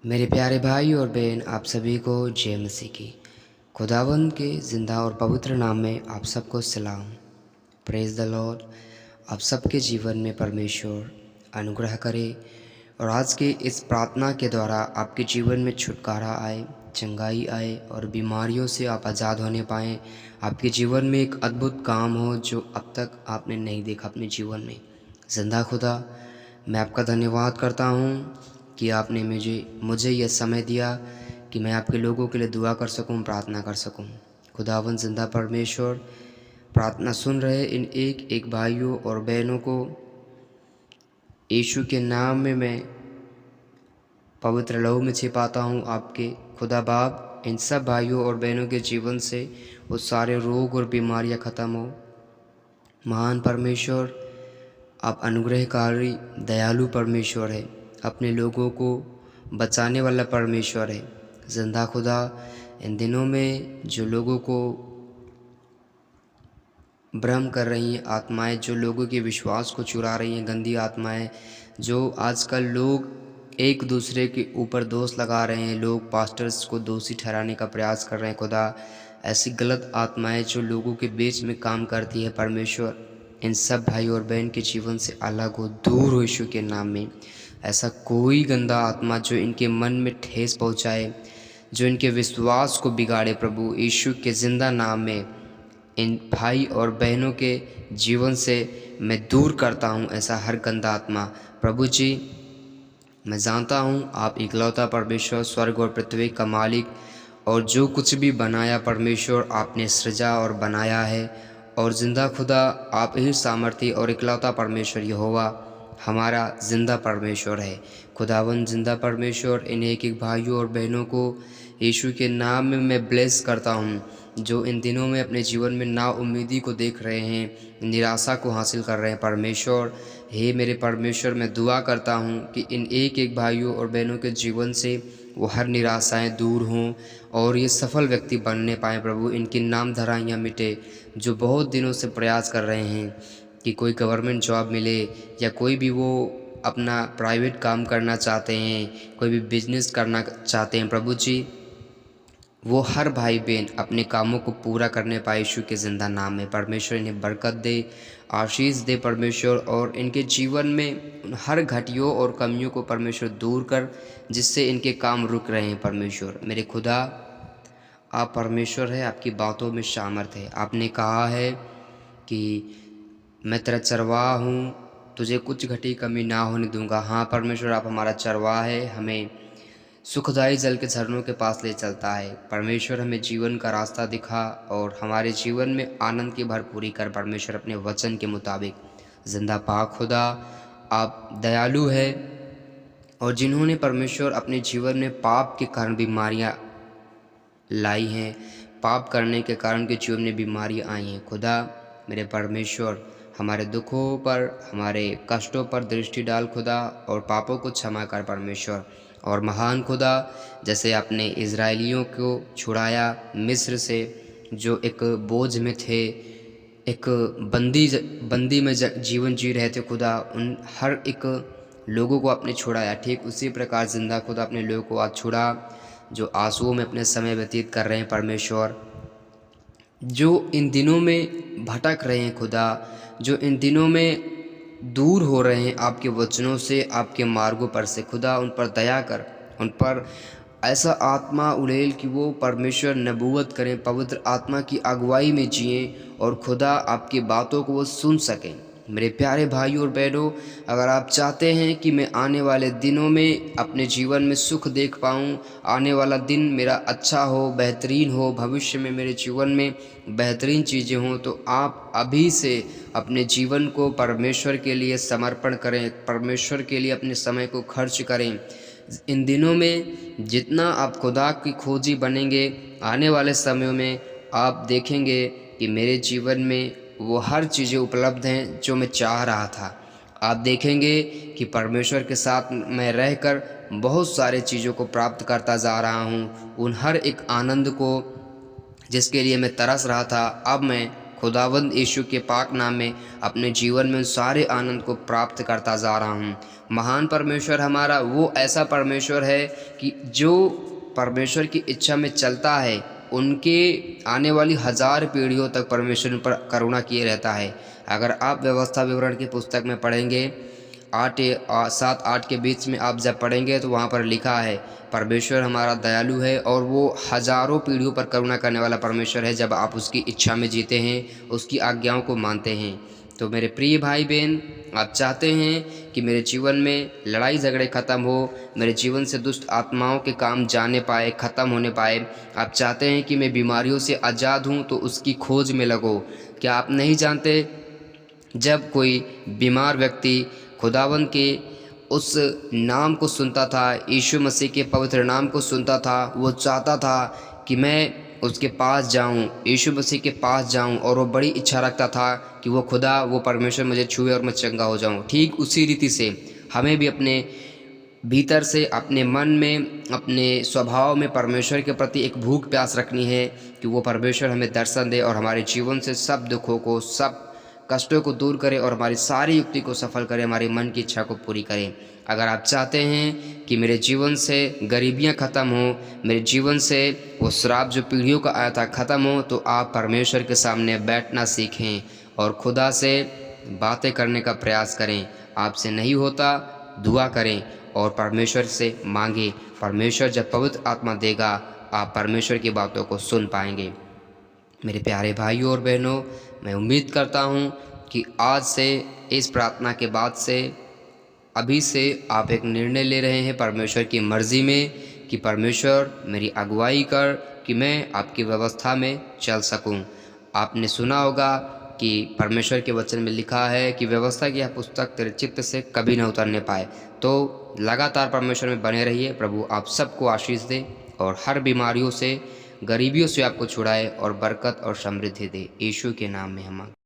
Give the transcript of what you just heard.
मेरे प्यारे भाई और बहन, आप सभी को जय मसीह की। खुदावंद के ज़िंदा और पवित्र नाम में आप सबको सलाम। Praise the Lord. आप सबके जीवन में परमेश्वर अनुग्रह करे और आज के इस प्रार्थना के द्वारा आपके जीवन में छुटकारा आए, चंगाई आए और बीमारियों से आप आज़ाद होने पाएँ। आपके जीवन में एक अद्भुत काम हो जो अब तक आपने नहीं देखा अपने जीवन में। ज़िंदा खुदा, मैं आपका धन्यवाद करता हूँ कि आपने मुझे यह समय दिया कि मैं आपके लोगों के लिए दुआ कर सकूं, प्रार्थना कर सकूं। खुदावंद ज़िंदा परमेश्वर, प्रार्थना सुन रहे इन एक एक भाइयों और बहनों को यीशु के नाम में मैं पवित्र लहू में छिपाता हूं। आपके खुदा बाप इन सब भाइयों और बहनों के जीवन से वो सारे रोग और बीमारियां ख़त्म हो। महान परमेश्वर, आप अनुग्रहकारी दयालु परमेश्वर है, अपने लोगों को बचाने वाला परमेश्वर है। ज़िंदा खुदा, इन दिनों में जो लोगों को भ्रम कर रही हैं आत्माएं, जो लोगों के विश्वास को चुरा रही हैं गंदी आत्माएं, जो आजकल लोग एक दूसरे के ऊपर दोष लगा रहे हैं, लोग पास्टर्स को दोषी ठहराने का प्रयास कर रहे हैं। खुदा, ऐसी गलत आत्माएं जो लोगों के बीच में काम करती है परमेश्वर, इन सब भाई और बहन के जीवन से अलग हो, दूर हो यीशु के नाम में। ऐसा कोई गंदा आत्मा जो इनके मन में ठेस पहुंचाए, जो इनके विश्वास को बिगाड़े, प्रभु यीशु के ज़िंदा नाम में इन भाई और बहनों के जीवन से मैं दूर करता हूं ऐसा हर गंदा आत्मा। प्रभु जी, मैं जानता हूँ आप इकलौता परमेश्वर, स्वर्ग और पृथ्वी का मालिक, और जो कुछ भी बनाया परमेश्वर आपने सृजा और बनाया है। और ज़िंदा खुदा, आप ही सामर्थी और इकलौता परमेश्वर यहोवा हमारा ज़िंदा परमेश्वर है। खुदावंद ज़िंदा परमेश्वर, इन एक एक भाइयों और बहनों को यीशु के नाम में मैं ब्लेस करता हूँ, जो इन दिनों में अपने जीवन में नाउम्मीदी को देख रहे हैं, निराशा को हासिल कर रहे हैं। परमेश्वर, हे मेरे परमेश्वर, मैं दुआ करता हूँ कि इन एक एक भाइयों और बहनों के जीवन से वो हर निराशाएं दूर हों और ये सफल व्यक्ति बनने पाएँ। प्रभु, इनकी नाम धराइयाँ मिटे, जो बहुत दिनों से प्रयास कर रहे हैं कि कोई गवर्नमेंट जॉब मिले या कोई भी वो अपना प्राइवेट काम करना चाहते हैं, कोई भी बिजनेस करना चाहते हैं। प्रभु जी, वो हर भाई बहन अपने कामों को पूरा करने पाए यीशु के ज़िंदा नाम में। परमेश्वर इन्हें बरकत दे, आशीष दे परमेश्वर, और इनके जीवन में उन हर घटियों और कमियों को परमेश्वर दूर कर, जिससे इनके काम रुक रहे हैं। परमेश्वर मेरे खुदा, आप परमेश्वर है, आपकी बातों में सामर्थ है। आपने कहा है कि मैं तेरा चरवाहा हूँ, तुझे कुछ घटी कमी ना होने दूंगा। हाँ परमेश्वर, आप हमारा चरवाहा है, हमें सुखदायी जल के झरनों के पास ले चलता है। परमेश्वर, हमें जीवन का रास्ता दिखा और हमारे जीवन में आनंद की भरपूरी कर परमेश्वर, अपने वचन के मुताबिक। जिंदा पाक खुदा, आप दयालु है, और जिन्होंने परमेश्वर अपने जीवन में पाप के कारण बीमारियां लाई हैं, पाप करने के कारण के जीवन में बीमारियां आई हैं, खुदा मेरे परमेश्वर, हमारे दुखों पर, हमारे कष्टों पर दृष्टि डाल खुदा, और पापों को क्षमा कर परमेश्वर। और महान खुदा, जैसे आपने इज़राइलियों को छुड़ाया मिस्र से, जो एक बोझ में थे, एक बंदी में जीवन जी रहे थे खुदा, उन हर एक लोगों को आपने छुड़ाया। ठीक उसी प्रकार जिंदा खुदा अपने लोगों को आज छुड़ा, जो आंसुओं में अपने समय व्यतीत कर रहे हैं परमेश्वर, जो इन दिनों में भटक रहे हैं खुदा, जो इन दिनों में दूर हो रहे हैं आपके वचनों से, आपके मार्गों पर से। खुदा, उन पर दया कर, उन पर ऐसा आत्मा उड़ेल कि वो परमेश्वर नबूवत करें, पवित्र आत्मा की अगुवाई में जिएं, और खुदा आपकी बातों को वो सुन सकें। मेरे प्यारे भाई और बहनों, अगर आप चाहते हैं कि मैं आने वाले दिनों में अपने जीवन में सुख देख पाऊँ, आने वाला दिन मेरा अच्छा हो, बेहतरीन हो, भविष्य में मेरे जीवन में बेहतरीन चीज़ें हों, तो आप अभी से अपने जीवन को परमेश्वर के लिए समर्पण करें, परमेश्वर के लिए अपने समय को खर्च करें। इन दिनों में जितना आप खुदा की खोजी बनेंगे, आने वाले समयों में आप देखेंगे कि मेरे जीवन में वो हर चीज़ें उपलब्ध हैं जो मैं चाह रहा था। आप देखेंगे कि परमेश्वर के साथ मैं रहकर बहुत सारे चीज़ों को प्राप्त करता जा रहा हूँ। उन हर एक आनंद को जिसके लिए मैं तरस रहा था, अब मैं खुदावंद यीशु के पाक नाम में अपने जीवन में सारे आनंद को प्राप्त करता जा रहा हूँ। महान परमेश्वर हमारा वो ऐसा परमेश्वर है कि जो परमेश्वर की इच्छा में चलता है उनके आने वाली 1000 पीढ़ियों तक परमेश्वर पर करुणा किए रहता है। अगर आप व्यवस्था विवरण की पुस्तक में पढ़ेंगे 7-8 के बीच में आप जब पढ़ेंगे तो वहाँ पर लिखा है परमेश्वर हमारा दयालु है और वो हज़ारों पीढ़ियों पर करुणा करने वाला परमेश्वर है जब आप उसकी इच्छा में जीते हैं, उसकी आज्ञाओं को मानते हैं। तो मेरे प्रिय भाई बहन, आप चाहते हैं कि मेरे जीवन में लड़ाई झगड़े ख़त्म हो, मेरे जीवन से दुष्ट आत्माओं के काम जाने पाए, ख़त्म होने पाए। आप चाहते हैं कि मैं बीमारियों से आज़ाद हूँ, तो उसकी खोज में लगो। क्या आप नहीं जानते, जब कोई बीमार व्यक्ति खुदावंद के उस नाम को सुनता था, यीशु मसीह के पवित्र नाम को सुनता था, वो चाहता था कि मैं उसके पास जाऊं, यीशु मसीह के पास जाऊं, और वो बड़ी इच्छा रखता था कि वो खुदा, वो परमेश्वर मुझे छुए और मैं चंगा हो जाऊं। ठीक उसी रीति से हमें भी अपने भीतर से, अपने मन में, अपने स्वभाव में परमेश्वर के प्रति एक भूख प्यास रखनी है कि वो परमेश्वर हमें दर्शन दे और हमारे जीवन से सब दुखों को, सब कष्टों को दूर करे और हमारी सारी युक्ति को सफल करे, हमारे मन की इच्छा को पूरी करे। अगर आप चाहते हैं कि मेरे जीवन से गरीबियां ख़त्म हो, मेरे जीवन से वो श्राप जो पीढ़ियों का आया था ख़त्म हो, तो आप परमेश्वर के सामने बैठना सीखें और खुदा से बातें करने का प्रयास करें। आपसे नहीं होता, दुआ करें और परमेश्वर से मांगे। परमेश्वर जब पवित्र आत्मा देगा, आप परमेश्वर की बातों को सुन पाएंगे। मेरे प्यारे भाइयों और बहनों, मैं उम्मीद करता हूँ कि आज से, इस प्रार्थना के बाद से, अभी से आप एक निर्णय ले रहे हैं परमेश्वर की मर्ज़ी में कि परमेश्वर मेरी अगुवाई कर कि मैं आपकी व्यवस्था में चल सकूं। आपने सुना होगा कि परमेश्वर के वचन में लिखा है कि व्यवस्था की यह पुस्तक तेरे चित्त से कभी न उतरने पाए। तो लगातार परमेश्वर में बने रहिए। प्रभु आप सबको आशीष दे और हर बीमारियों से, गरीबियों से आपको छुड़ाए और बरकत और समृद्धि दे। यीशु के नाम में हम